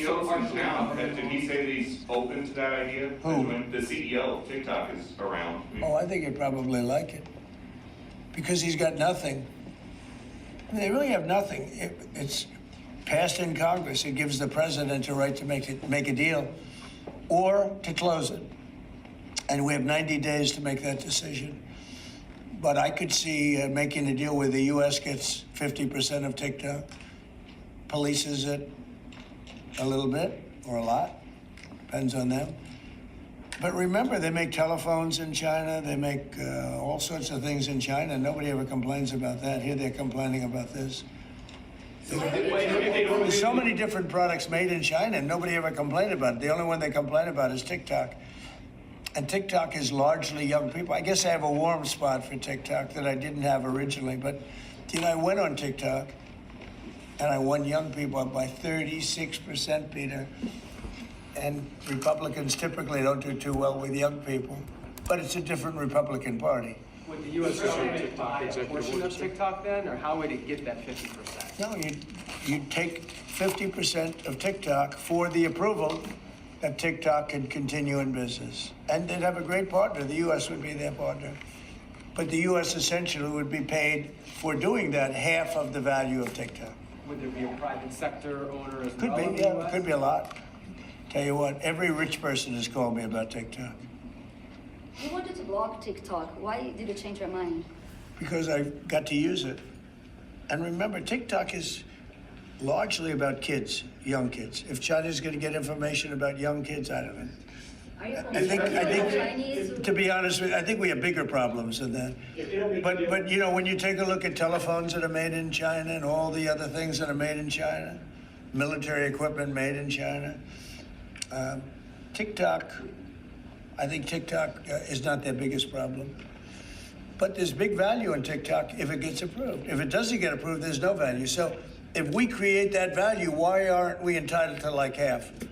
CEO's in town. Did he say that he's open to that idea? Who? When the CEO of TikTok is around. Oh, I think he'd probably like it. Because he's got nothing. I mean, they really have nothing. It's passed in Congress. It gives the president a right to make a deal or to close it. And we have 90 days to make that decision. But I could see making a deal where the U.S. gets 50% of TikTok, polices it a little bit or a lot, depends on them. But remember, they make telephones in China, they make all sorts of things in China. Nobody ever complains about that. Here they're complaining about this. There's so many different products made in China, and nobody ever complained about it. The only one they complain about is TikTok. And TikTok is largely young people. I guess I have a warm spot for TikTok that I didn't have originally. But, you know, I went on TikTok, and I won young people up by 36%, Peter. And Republicans typically don't do too well with young people. But it's a different Republican Party. Would the U.S. government buy a portion of TikTok then, or how would it get that 50%? No, you'd take 50% of TikTok for the approval that TikTok could continue in business. And they'd have a great partner. The U.S. would be their partner. But the U.S. essentially would be paid for doing that half of the value of TikTok. Would there be a private sector owner as Could well in be, the yeah, US? could be a lot. Tell you what, every rich person has called me about TikTok You wanted to block TikTok. Why did you change your mind? because I got to use it. And remember, TikTok is largely about kids, young kids. If China's going to get information about young kids, I don't know. Are you I think, Chinese? to be honest with you, I think we have bigger problems than that. But you know, when you take a look at telephones that are made in China and all the other things that are made in China, military equipment made in China, TikTok, I think TikTok is not their biggest problem. But there's big value in TikTok if it gets approved. If it doesn't get approved, there's no value. So if we create that value, why aren't we entitled to like half?